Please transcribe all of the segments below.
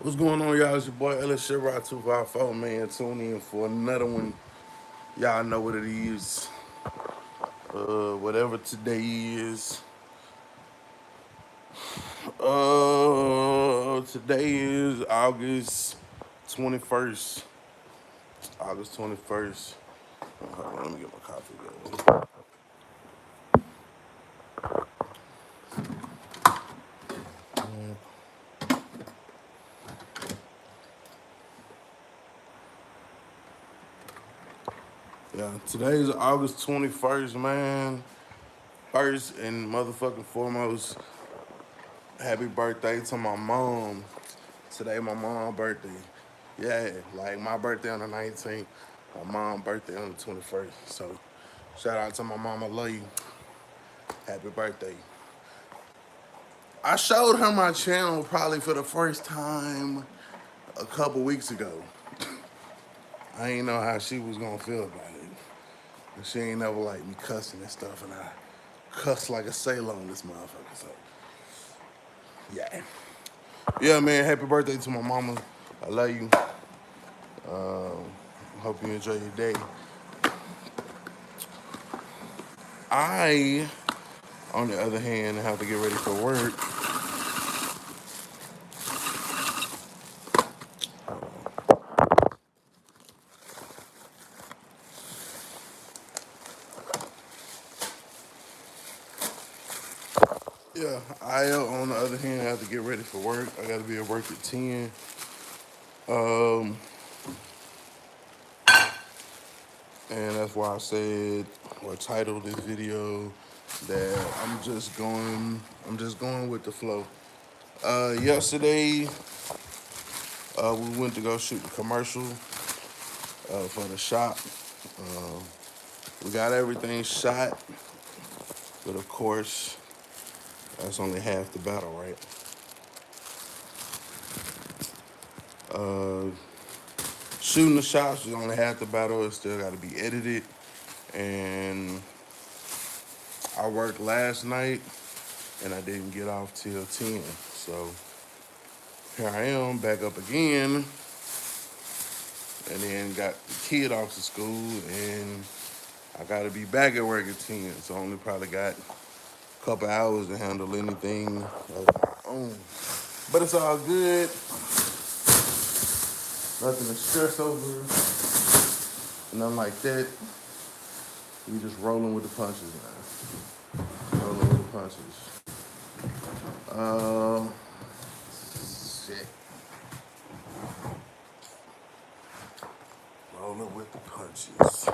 What's going on, y'all? It's your boy LSCR254, man. Tune in for another one. Y'all know what it is. Whatever today is. Today is August 21st. August 21st. Hold on, let me get my coffee going. Yeah, today is August 21st, man. First and motherfucking foremost, happy birthday to my mom. Today my mom's birthday. Yeah, like my birthday on the 19th, my mom's birthday on the 21st. So shout out to my mom, I love you. Happy birthday. I showed her my channel probably for the first time a couple weeks ago. I ain't know how she was gonna feel about it. And she ain't never like me cussing and stuff, and I cuss like a sailor on this motherfucker. So yeah. Yeah, man, happy birthday to my mama. I love you. Hope you enjoy your day. I, on the other hand, have to get ready for work. Yeah, I, on the other hand, have to get ready for work. I got to be at work at 10. Um, and that's why I said or titled this video that I'm just going with the flow. Yesterday, we went to go shoot the commercial for the shop. We got everything shot, but of course, that's only half the battle, right? Uh, Shooting the shots is only half the battle. It still got to be edited. And I worked last night, and I didn't get off till 10. So here I am, back up again, and then got the kid off to school, and I got to be back at work at 10. So I only probably got a couple hours to handle anything of my own. But it's all good. Nothing to stress over. Nothing like that. We just rolling with the punches now. Rolling with the punches. Shit. Rolling with the punches.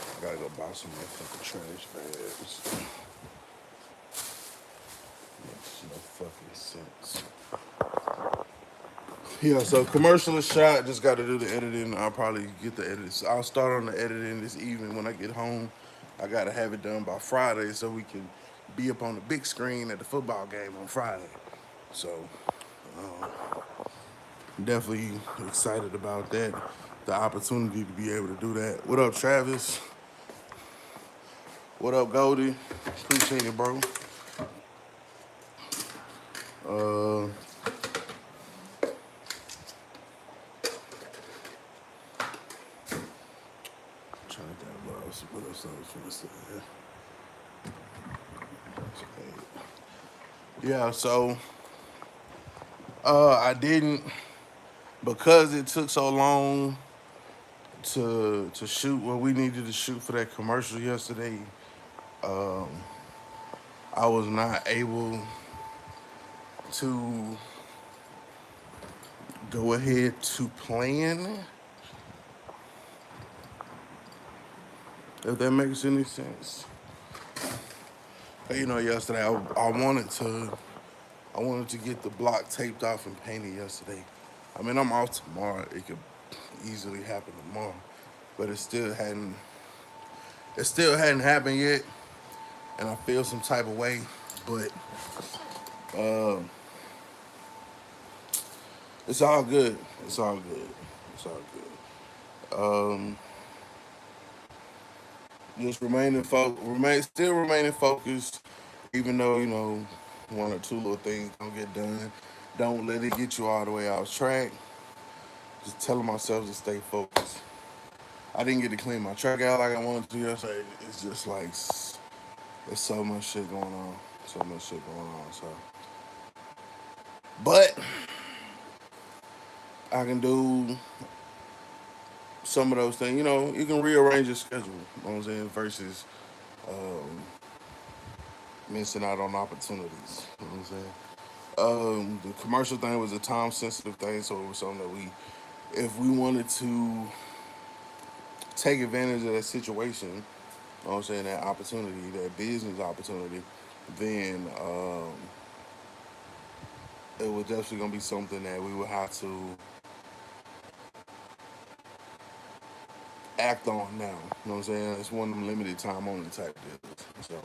I gotta go buy some more fucking trash bags. Makes no fucking sense. Yeah, so commercial is shot. Just got to do the editing. I'll probably get the edit. So I'll start on the editing this evening when I get home. I got to have it done by Friday so we can be up on the big screen at the football game on Friday. So definitely excited about that. The opportunity to be able to do that. What up, Travis? What up, Goldie? Appreciate it, bro. Uh, Trying to think what else I was gonna say. Yeah, so I didn't, because it took so long to shoot what we needed to shoot for that commercial yesterday. I was not able to go ahead to plan, if that makes any sense. You know, yesterday I wanted to get the block taped off and painted yesterday. I mean, I'm off tomorrow. It could easily happen tomorrow, but it still hadn't happened yet, and I feel some type of way. But it's all good. It's all good. It's all good. Just still remaining focused. Even though, one or two little things don't get done, don't let it get you all the way off track. Just telling myself to stay focused. I didn't get to clean my track out like I wanted to yesterday. It's just like, there's so much shit going on. So much shit going on. But I can do some of those things. You can rearrange your schedule. You know what I'm saying? Versus missing out on opportunities. You know what I'm saying? The commercial thing was a time sensitive thing, so it was something that if we wanted to take advantage of that situation, you know what I'm saying, that opportunity, that business opportunity, then it was definitely gonna be something that we would have to act on now. You know what I'm saying? It's one of them limited time only type deals. So,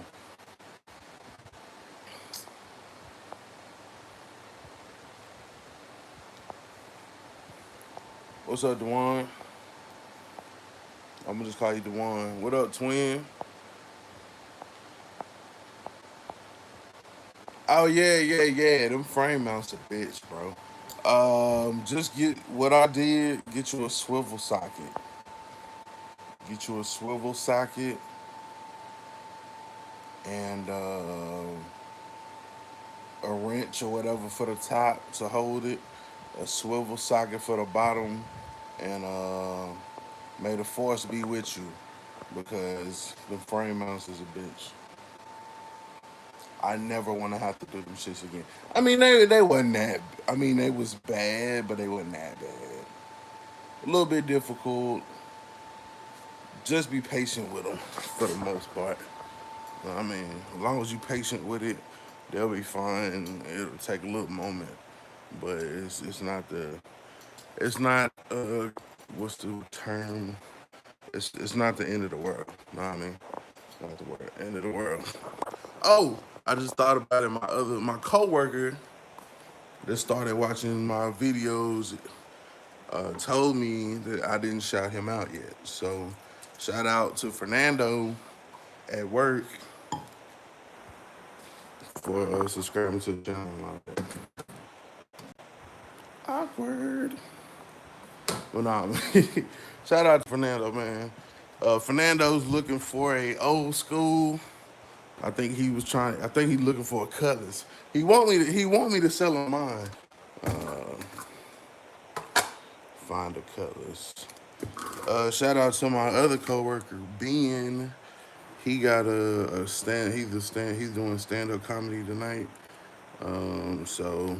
what's up, Dewan? I'm gonna just call you Dewan. What up, twin? Oh yeah, yeah, yeah. Them frame mounts a bitch, bro. Just get what I did. Get you a swivel socket. Get you a swivel socket and a wrench or whatever for the top to hold it. A swivel socket for the bottom, and may the force be with you because the frame mounts is a bitch. I never want to have to do them shits again. I mean, they wasn't that. I mean, they was bad, but they wasn't that bad. A little bit difficult. Just be patient with them for the most part. I mean, as long as you patient with it, they'll be fine. It'll take a little moment, but it's not what's the term? It's not the end of the world. You know what I mean? It's not the end of the world. Oh, I just thought about it. My coworker that started watching my videos told me that I didn't shout him out yet. So shout out to Fernando at work for subscribing to the channel. Awkward. Well, nah, shout out to Fernando, man. Fernando's looking for a old school. I think he was trying. I think he's looking for a Cutlass. He want me to sell him mine. Find a Cutlass. Shout out to my other coworker, Ben. He got a stand. He's doing stand up comedy tonight. So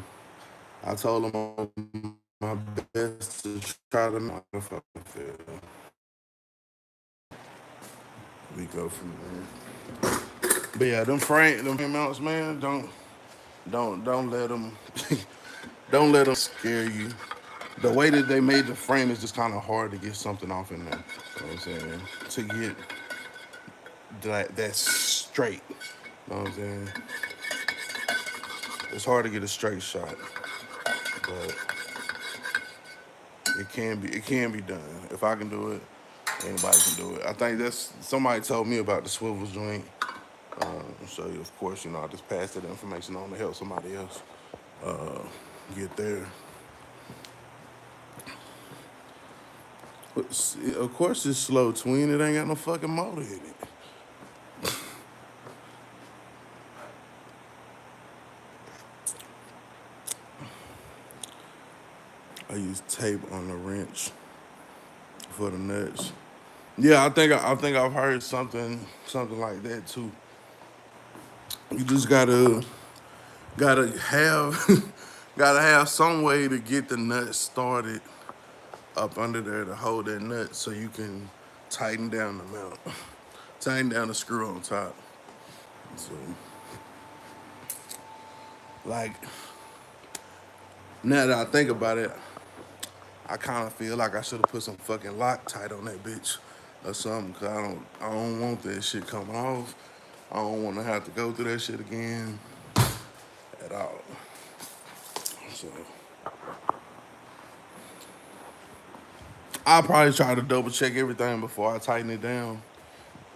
I told him my best to try to make a fucking feel. We go from there. But yeah, them mounts, man. Don't let them, don't let them scare you. The way that they made the frame is just kind of hard to get something off in there. You know what I'm saying? To get that straight. You know what I'm saying? It's hard to get a straight shot, but it can be done. If I can do it, anybody can do it. I think that's somebody told me about the swivel joint. So of course, I just pass that information on to help somebody else get there. But of course, it's slow, twin. It ain't got no fucking motor in it. I use tape on the wrench for the nuts. Yeah, I think I've heard something like that too. You just gotta have gotta have some way to get the nut started up under there to hold that nut so you can tighten down the mount, tighten down the screw on top. So, like, now that I think about it, I kind of feel like I should have put some fucking Loctite on that bitch or something, cause I don't want that shit coming off. I don't want to have to go through that shit again at all. So I'll probably try to double check everything before I tighten it down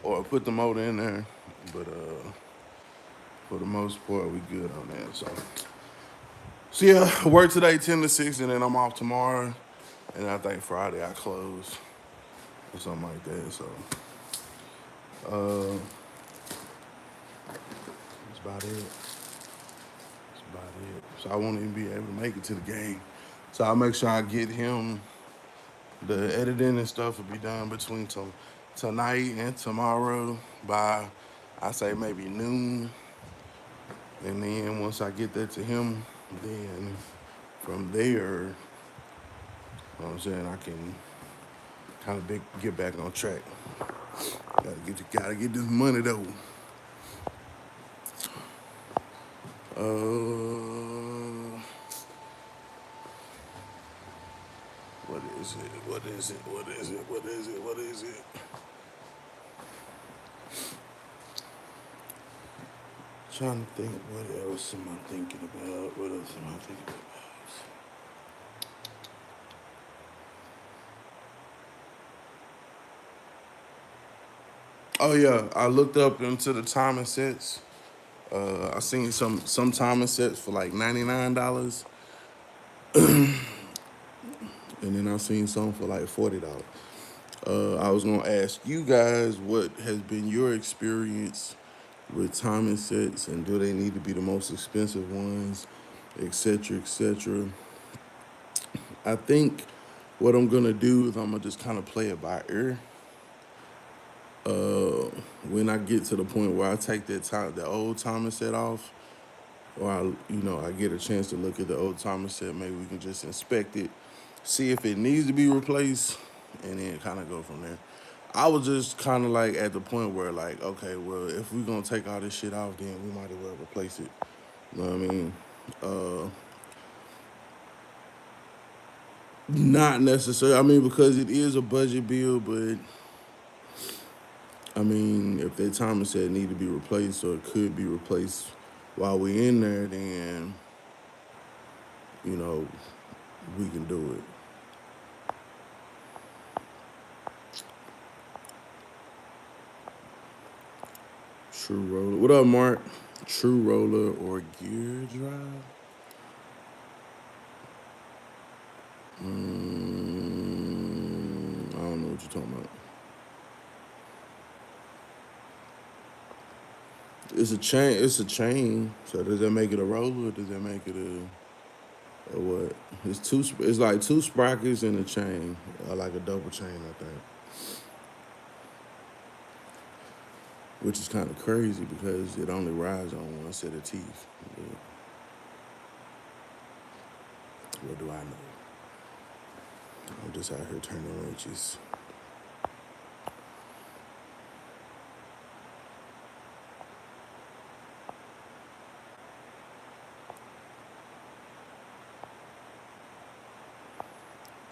or put the motor in there. But for the most part, we good on that. So yeah, work today 10 to 6, and then I'm off tomorrow. And I think Friday I close or something like that. So that's about it. That's about it. So I won't even be able to make it to the game. So I'll make sure I get him. The editing and stuff will be done between tonight and tomorrow by, I say, maybe noon. And then once I get that to him, then from there, you know what I'm saying, I can kind of get back on track. Gotta get this money though. What is it? What is it? What is it? What is it? What is it? Trying to think, what else am I thinking about? What else am I thinking about? Oh yeah, I looked up into the timing sets. I seen some timing sets for like $99, and then I seen some for like $40. I was gonna ask you guys what has been your experience with timing sets, and do they need to be the most expensive ones, etc., etc. I think what I'm gonna do is I'm gonna just kind of play it by ear. When I get to the point where I take the old timer set off, or I get a chance to look at the old timer set, maybe we can just inspect it, see if it needs to be replaced, and then kind of go from there. I was just kind of like at the point where like, okay, well, if we're gonna take all this shit off, then we might as well replace it. You know what I mean? Not necessarily. I mean, because it is a budget bill, but I mean, if that timer set need to be replaced or it could be replaced while we in there, then you know we can do it. True roller. What up, Mark? True roller or gear drive? I don't know what you're talking about. It's a chain. It's a chain. So does that make it a roller, or does that make it a what? It's two. It's like two sprockets and a chain, like a double chain, I think. Which is kind of crazy because it only rides on one set of teeth. But what do I know? I'm just out here turning wrenches.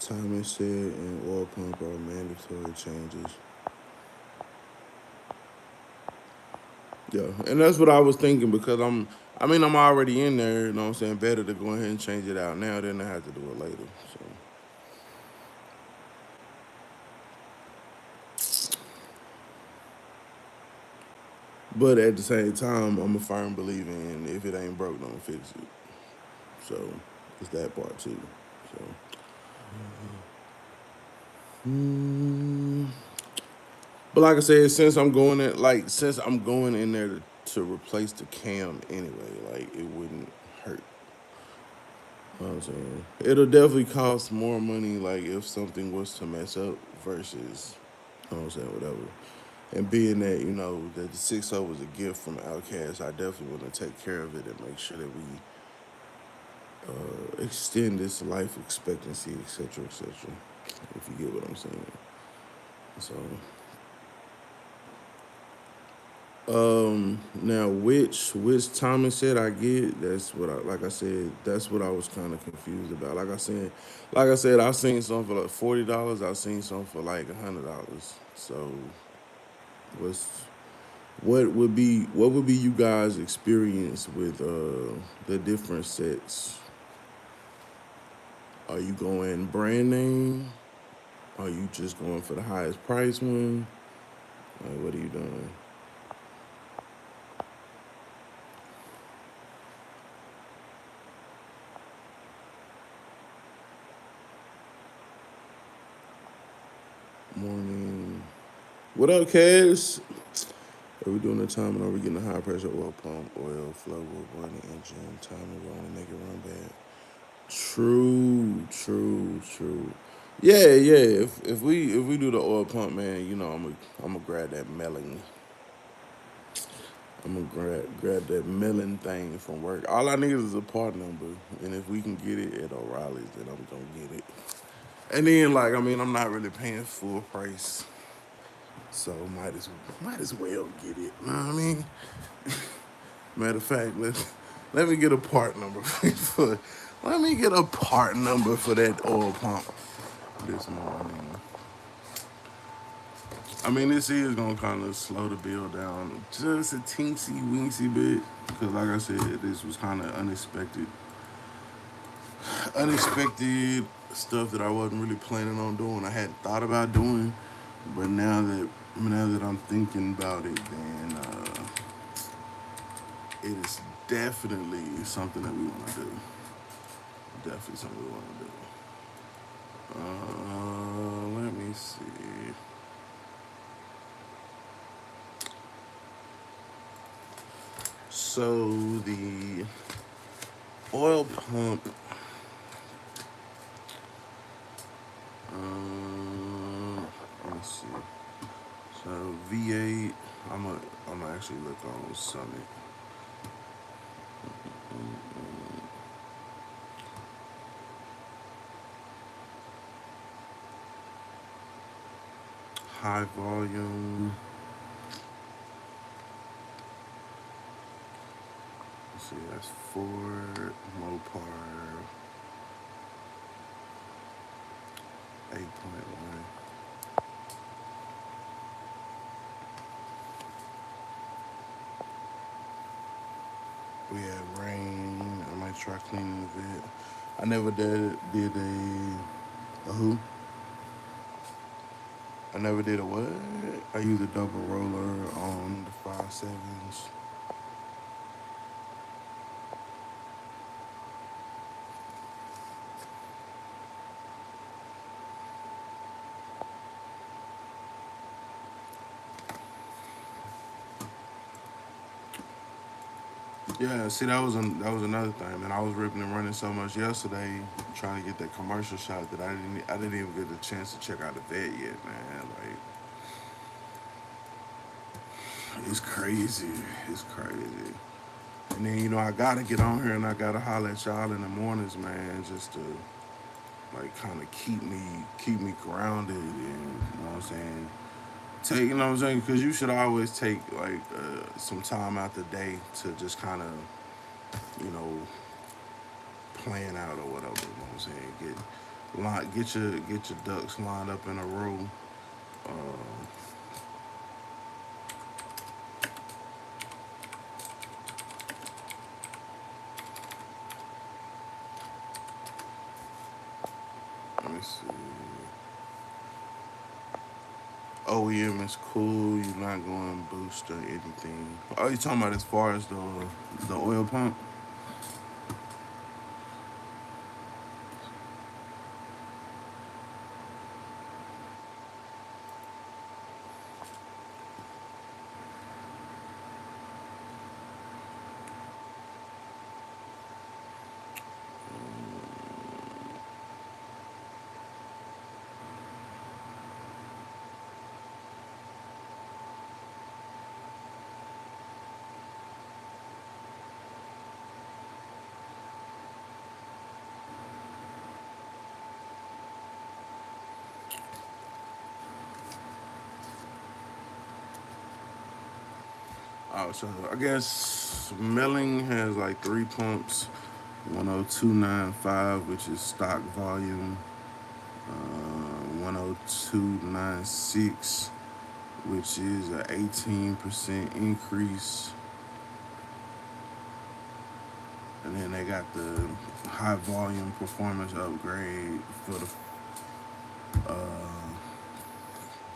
Timing set and oil pump are mandatory changes. Yeah, and that's what I was thinking because I'm already in there, you know what I'm saying? Better to go ahead and change it out now than to have to do it later. So, but at the same time, I'm a firm believer in if it ain't broke, don't fix it. So, it's that part too. So, but like I said, since I'm going in there to replace the cam anyway, like it wouldn't hurt. You know what I'm saying? It'll definitely cost more money, like if something was to mess up versus, you know what I'm saying, whatever. And being that, that the 6.0 was a gift from Outcast, I definitely want to take care of it and make sure that we extend this life expectancy, etc., etc. If you get what I'm saying. So, now which Thomas said I get, that's what that's what I was kind of confused about. Like I said, I've seen some for like $40. I've seen some for like $100. So, what's what would be you guys' experience with the different sets? Are you going brand name? Are you just going for the highest price one? Like, what are you doing? What up, Cash? Are we doing the timing? Are we getting a high pressure oil pump, oil flow will run the engine, timing wrong and make it run bad? True. Yeah. If we do the oil pump, man, you know I'm gonna grab that melon. I'm gonna grab that melon thing from work. All I need is a part number, and if we can get it at O'Reilly's, then I'm gonna get it. And then, like, I mean, I'm not really paying full price, so might as well get it. You know what I mean? Matter of fact, let me get a part number for. Let me get a part number for that oil pump this morning. I mean, this is gonna kind of slow the bill down just a teensy weensy bit because, like I said, this was kind of unexpected stuff that I wasn't really planning on doing. I hadn't thought about doing, but now that I'm thinking about it, then it is definitely something that we want to do. Definitely something we want to do. Let me see. So the oil pump. Let me see. So V8. I'm gonna actually look on Summit. High volume. Let's see, that's Ford Mopar 8.1. We had rain. I might try cleaning the vid. I never did a who? I never did a what? I used a double roller on the 5.7s. Yeah, see that was another thing, man. I was ripping and running so much yesterday, trying to get that commercial shot that I didn't even get the chance to check out the vet yet, man. Like it's crazy, it's crazy. And then I gotta get on here and I gotta holler at y'all in the mornings, man, just to like kind of keep me grounded and you know what I'm saying. Take you know what I'm saying because you should always take like some time out the day to just kind of you know plan out or whatever. You know what I'm saying? Get your ducks lined up in a row. Uh, Let me see. OEM is cool. You're not going boost or anything. Oh, you talking about as far as the oil pump? Oh, so I guess milling has like three pumps, 10295, which is stock volume, 10296, which is an 18% increase, and then they got the high volume performance upgrade for the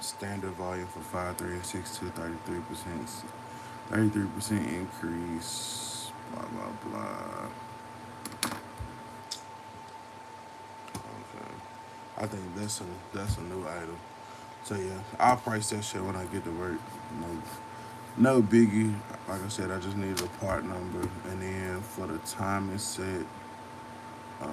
standard volume for 5.3 and 6.2, 33% increase, blah, blah, blah. Okay. I think that's a new item. So yeah, I'll price that shit when I get to work. No biggie. Like I said, I just needed a part number, and then for the time it's set. Uh,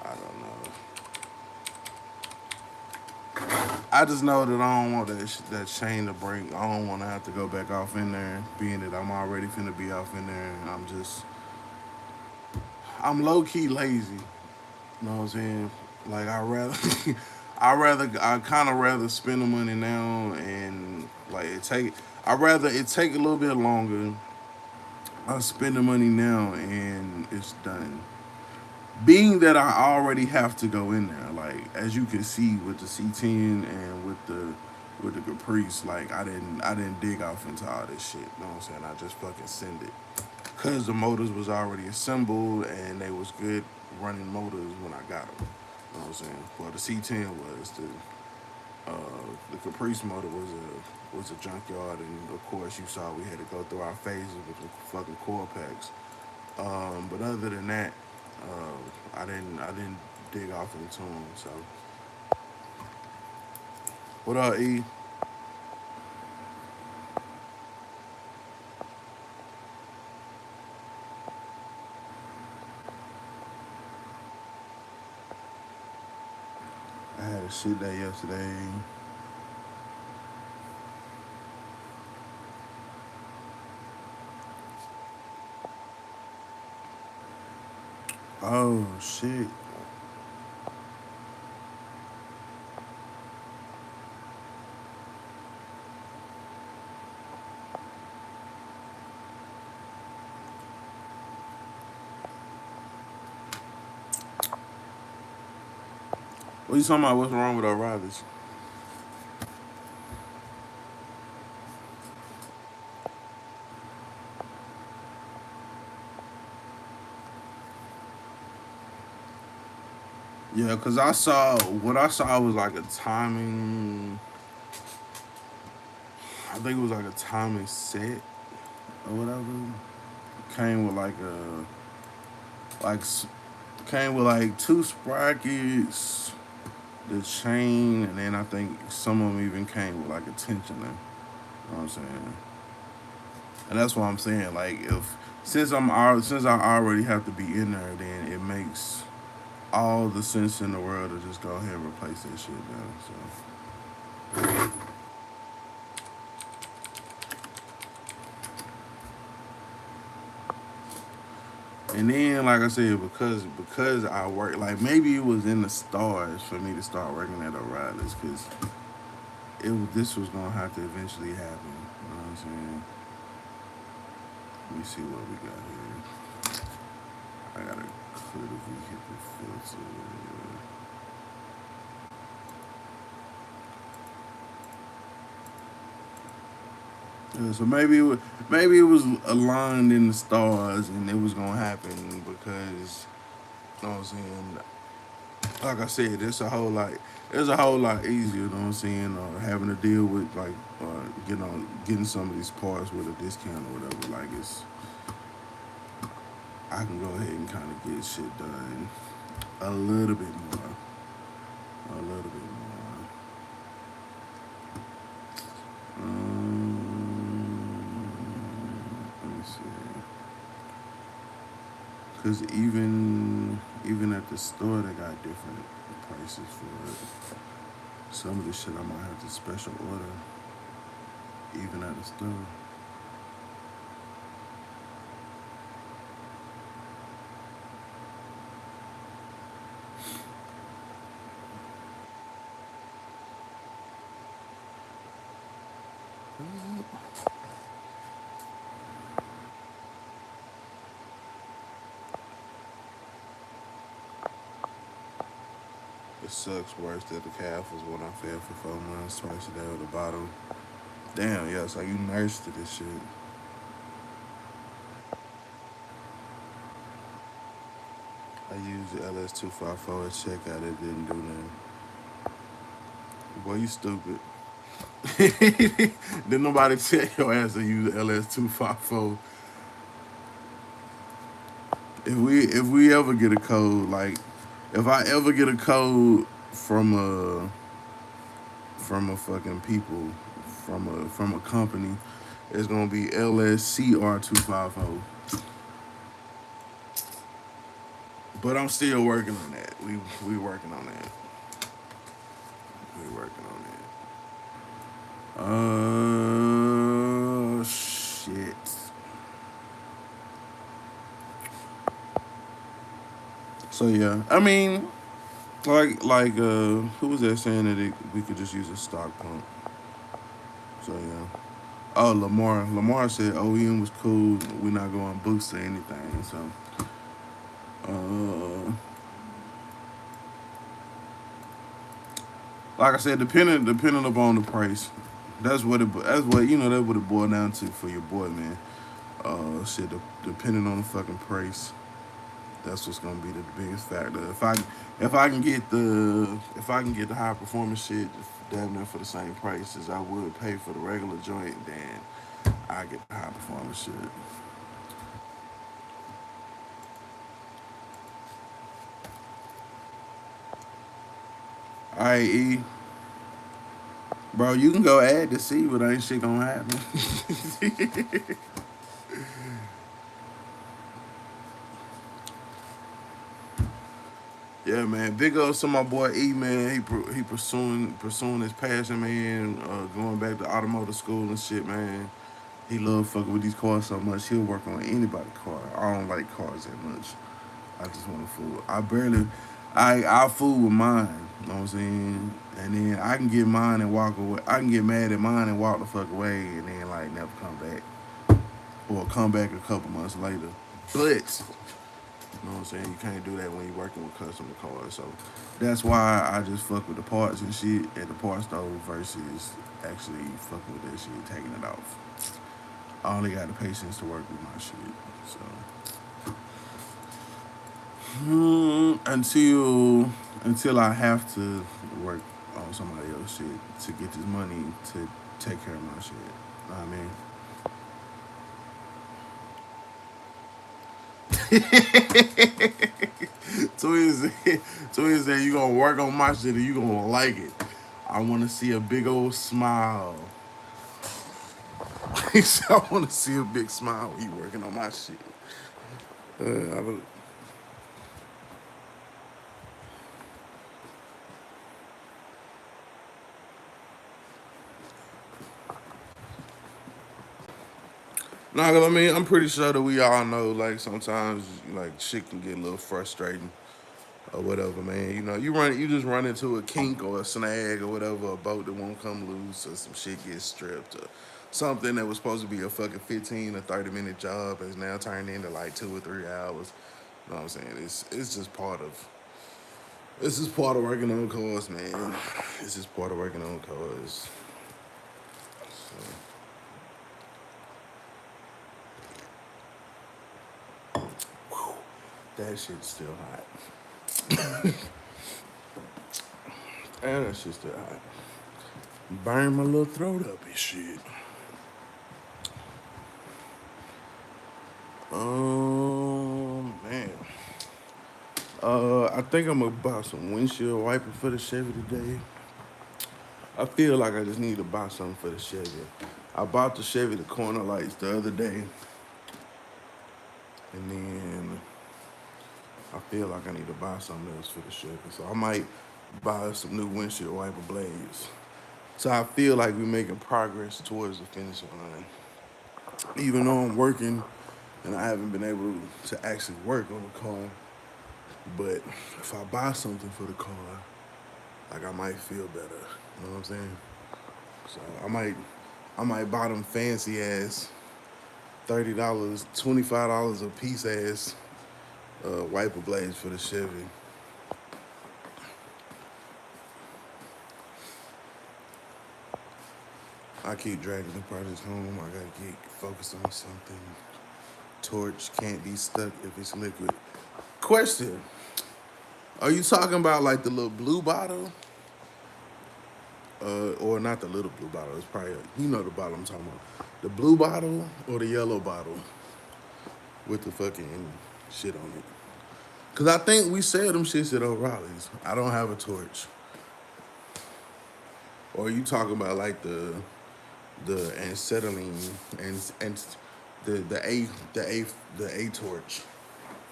I don't know. I just know that I don't want that chain to break. I don't want to have to go back off in there, being that I'm already finna be off in there, and I'm low key lazy. You know what I'm saying? Like I kind of rather spend the money now and like I rather it take a little bit longer. I spend the money now and it's done. Being that I already have to go in there, like as you can see with the C10 and with the Caprice, like I didn't dig off into all this shit. You know what I'm saying? I just fucking send it because the motors was already assembled and they was good running motors when I got them. You know what I'm saying? Well, the C10 was the Caprice motor was a junkyard, and of course you saw we had to go through our phases with the fucking core packs. But other than that, I didn't dig off into them. So what up, E? I had a shit day yesterday. Oh shit. What you talking about? What's wrong with O'Reilly's? Yeah, cause I saw what I saw was like a timing. I think it was like a timing set or whatever. Came with like came with like two sprockets, the chain, and then I think some of them even came with like a tensioner. You know what I'm saying? And that's what I'm saying. Like if since I already have to be in there, then it makes all the sense in the world to just go ahead and replace that shit now. So and then like I said, because I work like maybe it was in the stars for me to start working at O'Reilly's because this was gonna have to eventually happen. You know what I'm saying? Let me see what we got here. I gotta clear the vehicle filter. Yeah, so maybe it was aligned in the stars and it was gonna happen because you know what I'm saying. Like I said, it's a whole lot easier. You know what I'm saying? Having to deal with like getting some of these parts with a discount or whatever. Like I can go ahead and kind of get shit done a little bit more, a little bit more. Let me see. Cause even at the store they got different prices for it. Some of the shit I might have to special order, even at the store. It sucks worse that the calf was when I fed for 4 months, twice a day with a bottle. Damn, yeah, it's like you nursed to this shit. I used the LS254 at checkout, it didn't do nothing. Boy, you stupid. Didn't nobody tell your ass to use the LS254. if we ever get a code, like if I ever get a code from a fucking people from a company, it's gonna be LSCR254. But I'm still working on that. We working on that. We working on that. Shit. So yeah, I mean, who was that saying that we could just use a stock pump? So yeah. Oh, Lamar. Lamar said OEM was cool. We're not going boost or anything. So, uh, like I said, depending upon the price. That's what it boiled down to for your boy, man. Shit, depending on the fucking price, that's what's gonna be the biggest factor. If I can get the high performance shit damn near for the same price as I would pay for the regular joint, then I get the high performance shit. All right, E, bro, you can go add to see, but ain't shit gonna happen. Yeah, man. Big ups to my boy E, man. He pursuing his passion, man. Going back to automotive school and shit, man. He love fucking with these cars so much. He'll work on anybody's car. I don't like cars that much. I just want to fool. I fool with mine. You know what I'm saying? And then I can get mine and walk away. I can get mad at mine and walk the fuck away, and then like never come back, or come back a couple months later. But you know what I'm saying? You can't do that when you're working with customer cars. So that's why I just fuck with the parts and shit at the parts store versus actually fucking with that shit, taking it off. I only got the patience to work with my shit. So until I have to work on somebody else's shit to get this money to take care of my shit. You know what I mean? Twins, Twins said you gonna work on my shit and you gonna like it. I want to see a big old smile. He said I want to see a big smile when you working on my shit. I don't, nah, 'cause I mean, I'm pretty sure that we all know, like, sometimes, like, shit can get a little frustrating or whatever, man. You just run into a kink or a snag or whatever, a boat that won't come loose or some shit gets stripped or something that was supposed to be a fucking 15 or 30-minute job is now turned into like 2 or 3 hours. You know what I'm saying? It's just part of working on cars, man. It's just part of working on cars. So, that shit's still hot. And that shit's still hot. Burn my little throat up and shit. Man. I think I'm gonna buy some windshield wiper for the Chevy today. I feel like I just need to buy something for the Chevy. I bought the Chevy the corner lights the other day, and then I feel like I need to buy something else for the Chevy. So I might buy some new windshield wiper blades. So I feel like we're making progress towards the finish line. Even though I'm working and I haven't been able to actually work on the car, but if I buy something for the car, like I might feel better. You know what I'm saying? So I might buy them fancy ass $30, $25 a piece ass wiper blades for the Chevy. I keep dragging the project home. I gotta get focused on something. Torch can't be stuck if it's liquid. Question: are you talking about like the little blue bottle? Or not the little blue bottle. It's probably the bottle I'm talking about. The blue bottle or the yellow bottle with the fucking. shit on it. Cause I think we sell them shits at O'Reilly's. I don't have a torch. Or you talking about like the acetylene and the A torch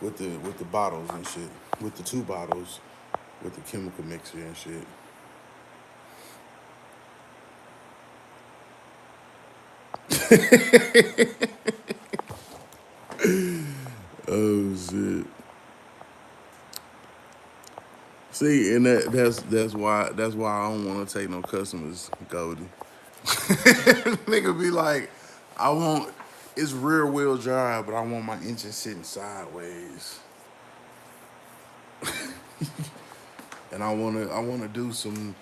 with the bottles and shit. With the two bottles with the chemical mixer and shit. Oh shit. See, and that's why I don't want to take no customers, Goldie. Nigga be like, I want it's rear wheel drive, but I want my engine sitting sideways, and I wanna do some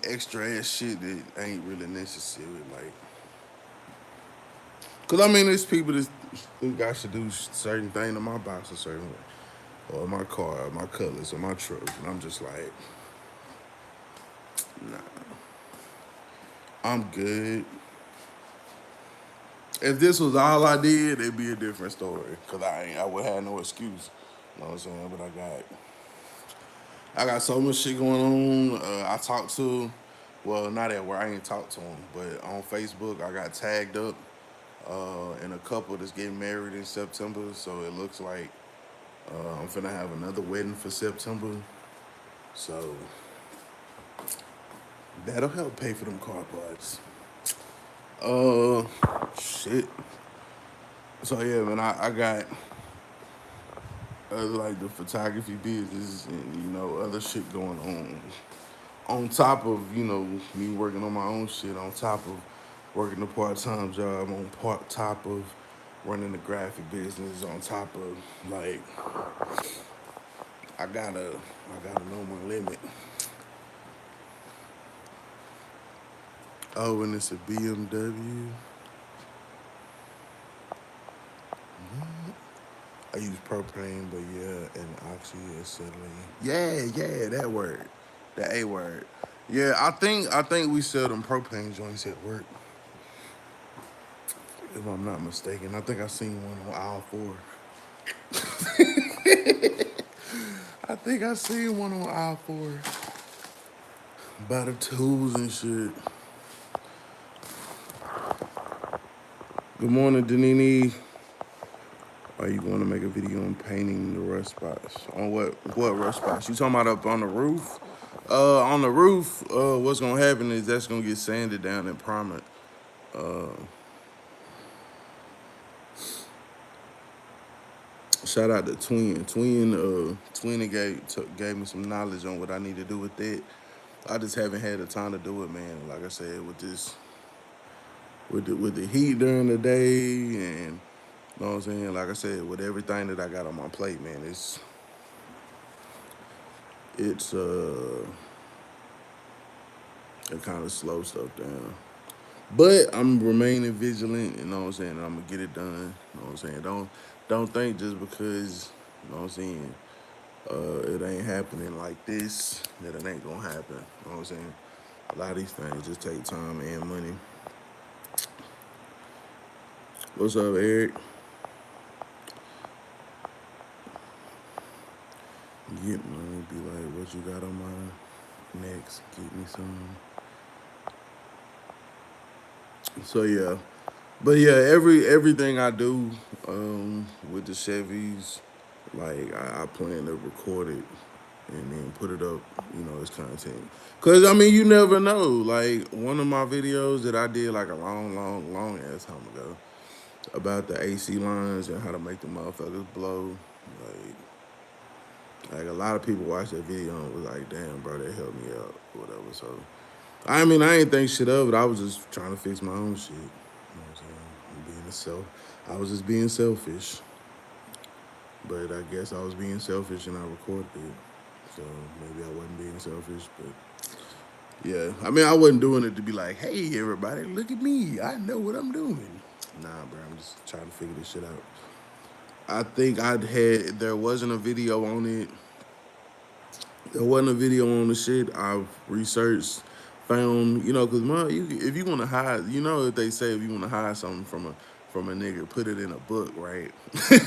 extra ass shit that ain't really necessary, like. Cause I mean, there's people that think I should do certain thing to my box a certain way, or my car, or my colors, or my truck, and I'm just like, nah, I'm good. If this was all I did, it'd be a different story. Cause I would have no excuse. You know what I'm saying? But I got so much shit going on. I talked to, well, not at where I ain't talked to him, but on Facebook I got tagged up in a couple that's getting married in September. So it looks like I'm finna have another wedding for September. So that'll help pay for them car parts. Uh, shit. So yeah, man, I got like the photography business and other shit going on top of me working on my own shit, on top of working a part-time job, on top of running the graphic business, on top of like I gotta know my limit. Oh, and it's a BMW. I use propane, but yeah, and oxyacetylene. Yeah, that word, the A word. Yeah, I think we sell them propane joints at work, if I'm not mistaken. I think I seen one on aisle 4. I think I seen one on aisle 4. By the tools and shit. Good morning, Danini. Are you going to make a video on painting the rust spots? On what rust spots? You talking about up on the roof? On the roof, what's gonna happen is that's gonna get sanded down and primed. Shout out to Twin. Twin gave me some knowledge on what I need to do with it. I just haven't had the time to do it, man. Like I said, with the heat during the day, and you know what I'm saying. Like I said, with everything that I got on my plate, man, it's it kind of slows stuff down. But I'm remaining vigilant, you know what I'm saying? I'm gonna get it done. You know what I'm saying? Don't think just because, you know what I'm saying, it ain't happening like this, that it ain't gonna happen. You know what I'm saying? A lot of these things just take time and money. What's up, Eric? Get money, be like, what you got on my next? Get me some. So yeah. But yeah, everything I do with the Chevys, like I plan to record it and then put it up, as content. Cause I mean, you never know. Like one of my videos that I did like a long ass time ago about the AC lines and how to make the motherfuckers blow. Like a lot of people watched that video and was like, "Damn, bro, that helped me out, or whatever." So I mean, I ain't think shit of it. I was just trying to fix my own shit. You know what I'm saying? I was just being selfish. But I guess I was being selfish and I recorded it. So maybe I wasn't being selfish, but yeah. I mean, I wasn't doing it to be like, hey, everybody, look at me. I know what I'm doing. Nah, bro, I'm just trying to figure this shit out. I think there wasn't a video on it. There wasn't a video on the shit. I've researched, found, because if you want to hide, if they say if you want to hide something from a nigga, put it in a book, right?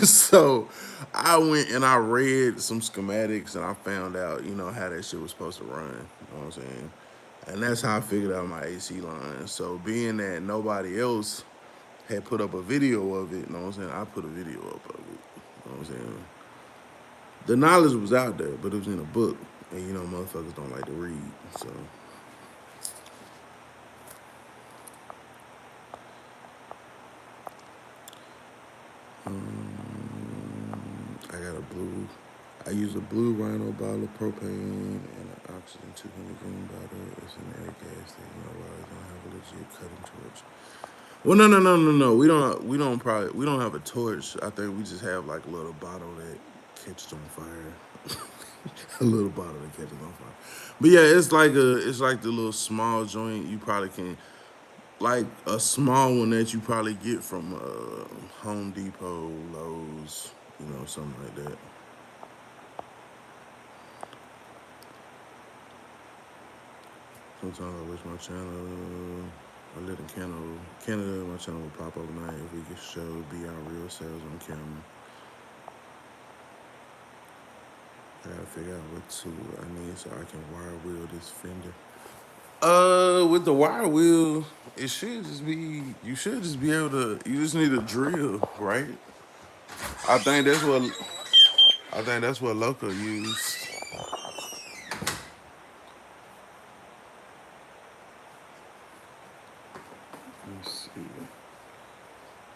So I went and I read some schematics and I found out, how that shit was supposed to run. You know what I'm saying? And that's how I figured out my AC line. So being that nobody else had put up a video of it, you know what I'm saying? I put a video up of it. You know what I'm saying? The knowledge was out there, but it was in a book. And motherfuckers don't like to read. So I got a blue. I use a blue Rhino bottle of propane and an oxygen 200 green bottle. It's an air gas that why I don't have a legit cutting torch. Well, no. We don't have a torch. I think we just have like a little bottle that catches on fire. A little bottle that catches on fire. But yeah, it's like the little small joint you probably can, like a small one that you probably get from Home Depot, Lowe's, something like that. Sometimes I wish my channel, I live in Canada, my channel will pop overnight if we could show be our real selves on camera. I gotta figure out what tool I need so I can wire wheel this fender. With the wire wheel, you should just be able to, you just need a drill, right? I think that's what, I think that's what Loco used. Let me see.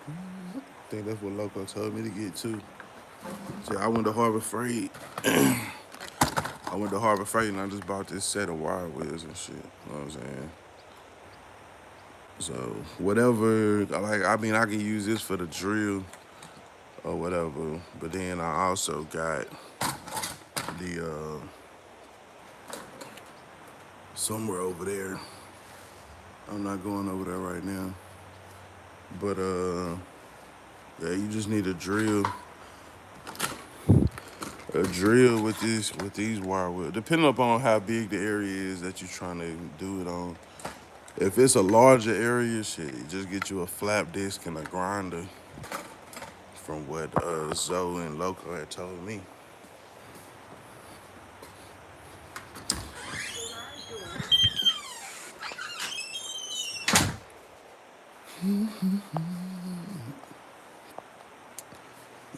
I think that's what Loco told me to get too. See, I went to Harbor Freight. And I just bought this set of wire wheels and shit. You know what I'm saying? So whatever, I can use this for the drill or whatever. But then I also got the somewhere over there. I'm not going over there right now. But yeah, you just need a drill. A drill with these wire wheels, depending upon how big the area is that you're trying to do it on. If it's a larger area, shit, you just get you a flap disc and a grinder, from what Zoe and Loco had told me.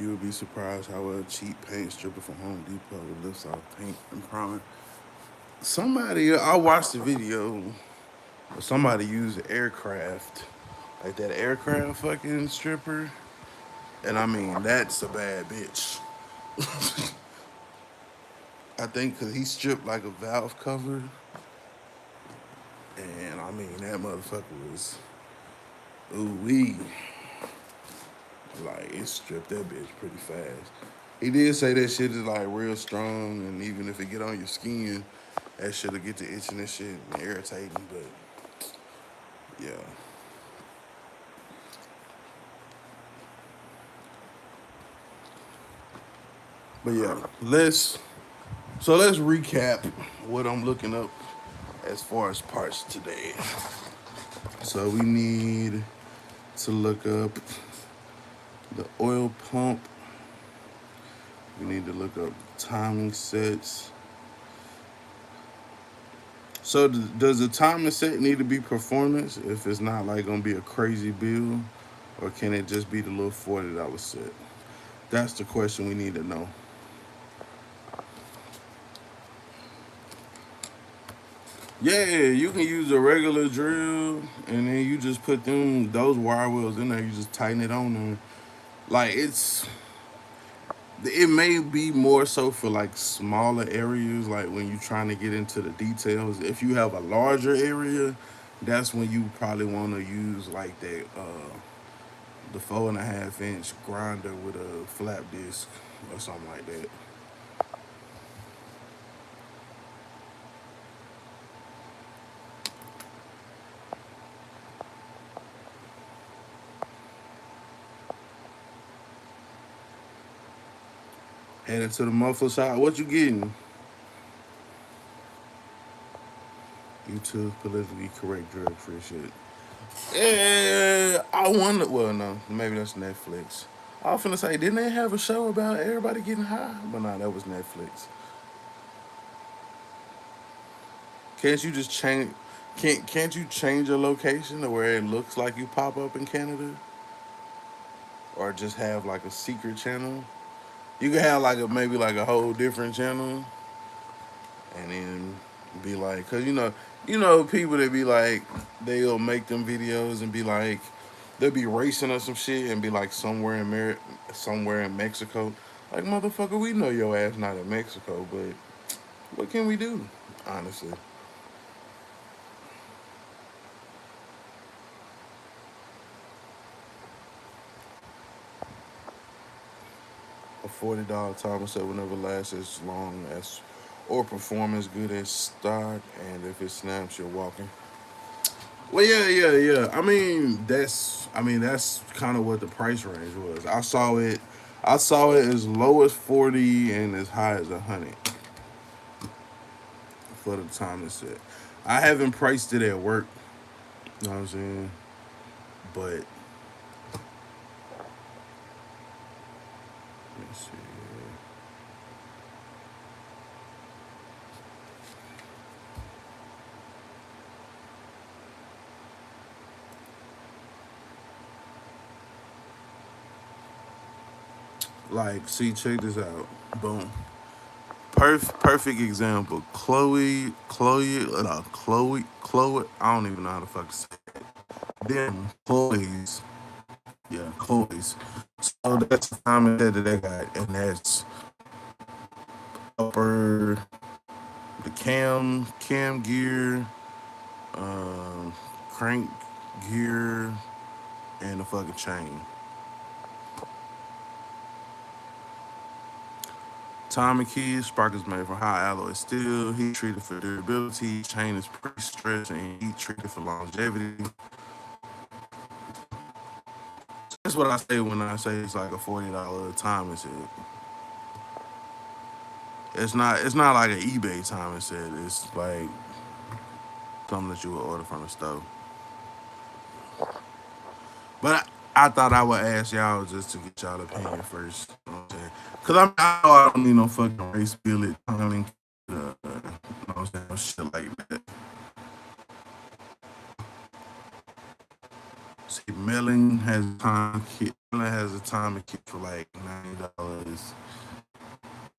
You would be surprised how a cheap paint stripper from Home Depot lifts off paint and primer. I watched the video. Somebody used aircraft, like that aircraft fucking stripper, and I mean that's a bad bitch. I think because he stripped like a valve cover, and I mean that motherfucker was ooh wee. Like it stripped that bitch pretty fast. He did say that shit is like real strong, and even if it get on your skin, that shit'll get to itching and shit and irritating. But yeah. But yeah, let's recap what I'm looking up as far as parts today. So we need to look up the oil pump. We need to look up timing sets. So does the timing set need to be performance if it's not like gonna be a crazy bill, or can it just be the little $40 set? That's the question we need to know. Yeah, you can use a regular drill, and then you just put those wire wheels in there. You just tighten it on there. Like it may be more so for like smaller areas, like when you're trying to get into the details. If you have a larger area, that's when you probably want to use like that the 4.5-inch grinder with a flap disc or something like that. Headed to the muffler shop. What you getting? YouTube politically correct drug free shit. Yeah, I wonder. Well, no, maybe that's Netflix. I was finna say, didn't they have a show about everybody getting high? But no, that was Netflix. Can't you just change? Can't you change a location to where it looks like you pop up in Canada, or just have like a secret channel? You could have like a maybe like a whole different channel, and then be like, cause people that be like, they'll make them videos and be like, they'll be racing or some shit and be like somewhere in Mexico. Like motherfucker, we know your ass not in Mexico, but what can we do? Honestly, a $40 timer set will never last as long as or perform as good as stock, and if it snaps, you're walking. Well, yeah. That's kind of what the price range was. I saw it as low as 40 and as high as 100 for the time it's set. I haven't priced it at work. You know what I'm saying? But let me see. Like, see, check this out. Boom. Perfect example. Chloe. I don't even know how to fucking say it. Them Chloe's. Yeah, Chloe's. So that's the time that they got, and that's upper the cam gear, um, crank gear, and the fucking chain. Timing keys, sprocket is made from high alloy steel, heat treated for durability, chain is pre-stretched and heat treated for longevity. That's what I say when I say it's like a $40 timing set. It's not like an eBay timing set. It's like something that you would order from the store. But I thought I would ask y'all just to get y'all opinion first. You know what I'm saying? Cause I know I don't need no fucking race billet timing. You know what I'm saying? Shit like that. See, Melon has a time kit. Melon has a timing kit for like $90.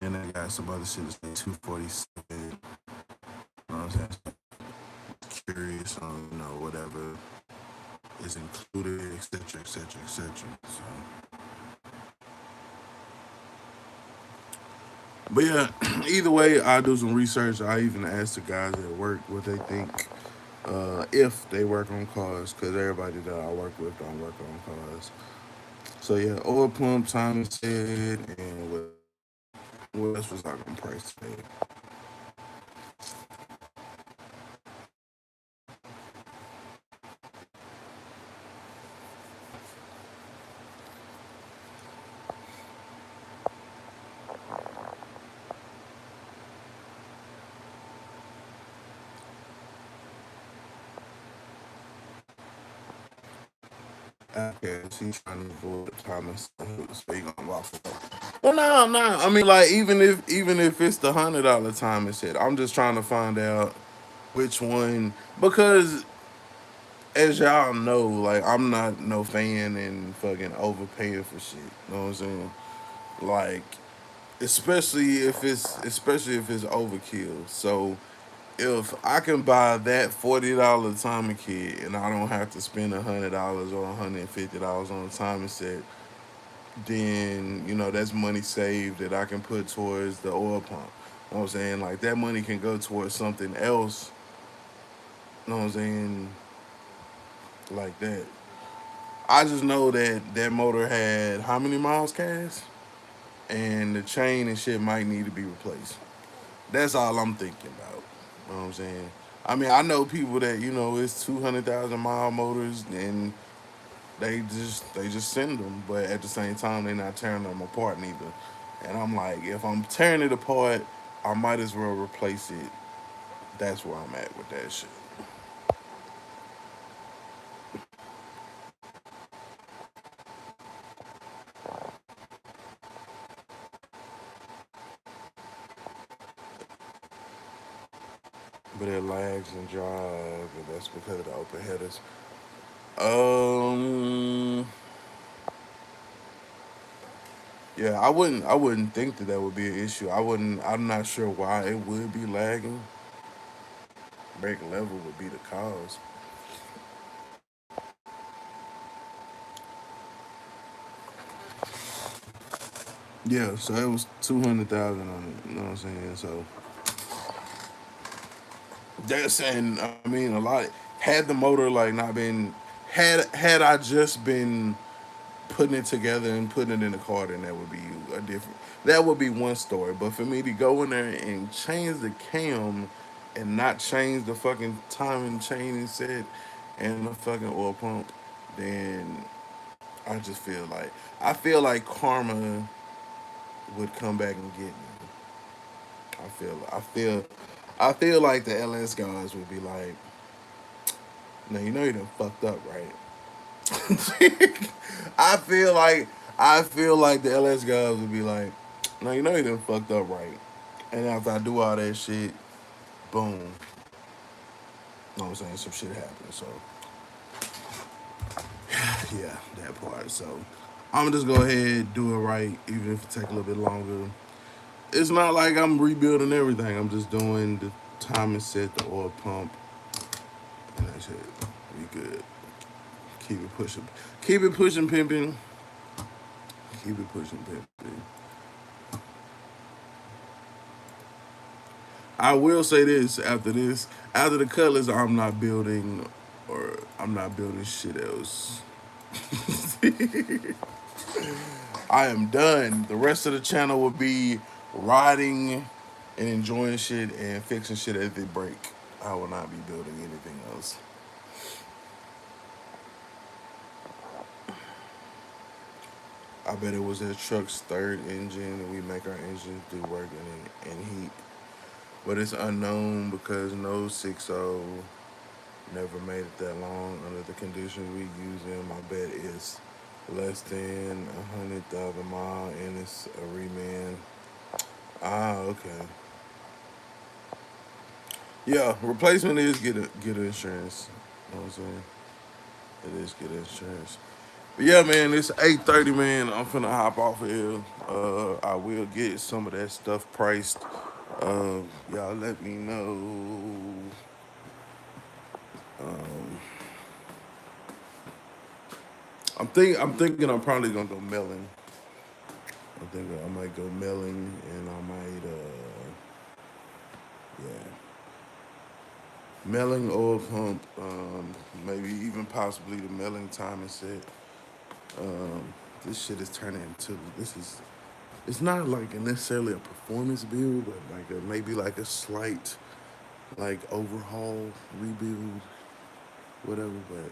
And they got some other shit that's like 247. You know what I'm saying? Curious on whatever is included, etc., etc., etc. So, but yeah, either way, I do some research. I even ask the guys at work what they think if they work on cars, because everybody that I work with don't work on cars. So yeah, oil pump, time is said, and what else was I gonna price today? Okay, she's trying to avoid Thomas, so he gonna waffle. Well, no. I mean, like even if it's the $100 time and shit, I'm just trying to find out which one because as y'all know, like I'm not no fan and fucking overpaying for shit. You know what I'm saying? Like especially if it's overkill. So if I can buy that $40 timing kit and I don't have to spend $100 or $150 on a timing set, then that's money saved that I can put towards the oil pump. You know what I'm saying? Like that money can go towards something else. You know what I'm saying? Like that. I just know that that motor had how many miles cast, and the chain and shit might need to be replaced. That's all I'm thinking about. You know what I'm saying? I mean, I know people that it's 200,000 mile motors, and they just send them, but at the same time, they're not tearing them apart neither. And I'm like, if I'm tearing it apart, I might as well replace it. That's where I'm at with that shit. but it lags and drive, and that's because of the open headers. Um, yeah, I wouldn't think that would be an issue. I'm not sure why it would be lagging. Brake level would be the cause. Yeah, so it was 200,000 on it. You know what I'm saying? So that's and I mean a lot. Had the motor like not been had I just been putting it together and putting it in the car, then that would be a different. That would be one story. But for me to go in there and change the cam and not change the fucking timing chain and set and the fucking oil pump, then I feel like karma would come back and get me. I feel like the LS guys would be like, "No, you know you done fucked up, right?" I feel like I feel like the LS guys would be like, "No, you know you done fucked up, right?" And after I do all that shit, boom, you know what I'm saying? Some shit happens. So yeah, that part. So I'm gonna just go ahead do it right, even if it take a little bit longer. It's not like I'm rebuilding everything. I'm just doing the timing set, the oil pump, and that's it. We good. Keep it pushing. Keep it pushing, pimping. Keep it pushing, pimping. I will say this after this, after the Cutlass, I'm not building shit else. I am done. The rest of the channel will be riding and enjoying shit and fixing shit as they break. I will not be building anything else. I bet it was that truck's third engine, and we make our engines do work and heat. But it's unknown because no 6.0 never made it that long under the conditions we use in. My bet is less than 100,000 miles, and it's a reman. Ah, okay. Yeah, replacement is get insurance. You know what I'm saying? It is get insurance. But yeah, man, it's 8:30, man. I'm finna hop off of here. I will get some of that stuff priced. Y'all let me know. I'm thinking I'm probably gonna go melon. I think I might go melon, and I might yeah, melon oil pump. Maybe even possibly the melon timing set. This shit is turning into this is. It's not like necessarily a performance build, but like maybe like a slight like overhaul, rebuild, whatever. But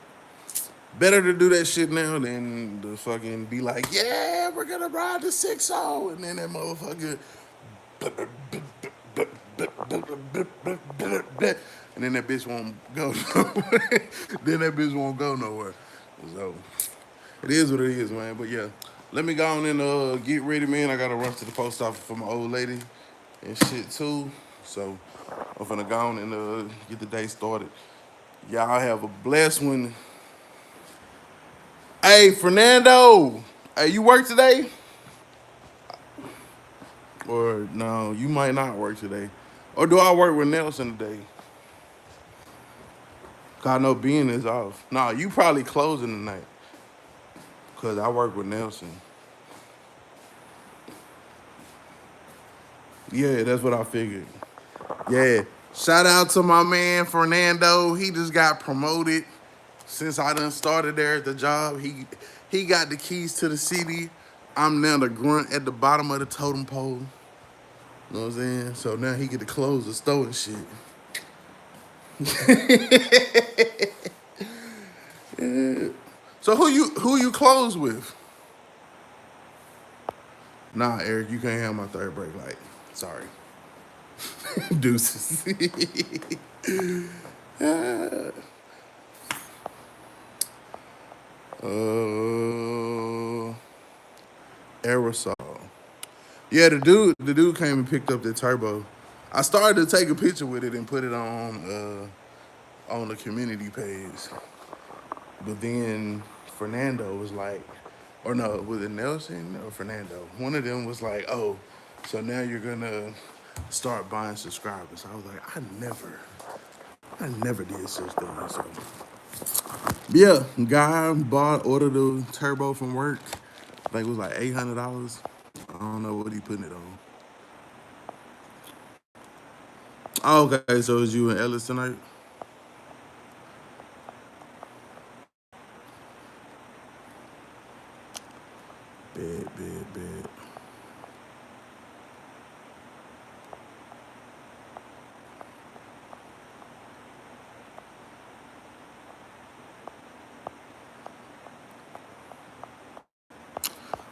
better to do that shit now than to fucking be like, yeah, we're gonna ride the 6.0, and then that motherfucker, and then that bitch won't go nowhere. Then that bitch won't go nowhere. So it is what it is, man. But yeah, let me go on and get ready, man. I gotta run to the post office for my old lady and shit too. So I'm finna go on and get the day started. Y'all have a blessed one. Hey, Fernando. Hey, you work today? Or no, you might not work today. Or do I work with Nelson today? Cause I know Ben is off. Nah, you probably closing tonight. Cause I work with Nelson. Yeah, that's what I figured. Yeah. Shout out to my man Fernando. He just got promoted since I done started there at the job. He got the keys to the city. I'm now the grunt at the bottom of the totem pole. You know what I'm saying? So now he get to close the store and shit. So who you close with? Nah, Eric, you can't have my third brake light. Sorry. Deuces. uh, Aerosol. Yeah, the dude came and picked up the turbo. I started to take a picture with it and put it on the community page. But then Fernando was like, or no, was it Nelson or Fernando? One of them was like, oh, so now you're gonna start buying subscribers. I was like, I never did such thing. So yeah, ordered a turbo from work. I think it was like $800. I don't know what he putting it on. Oh, okay, so is you and Ellis tonight? Bet.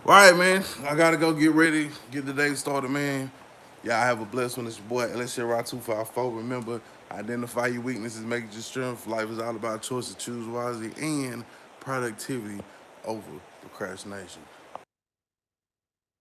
All right, man. I gotta go get ready, get the day started, man. Y'all have a blessed one. It's your boy LSCR254. Remember, identify your weaknesses, make it your strength. Life is all about choice to choose wisely and productivity over procrastination.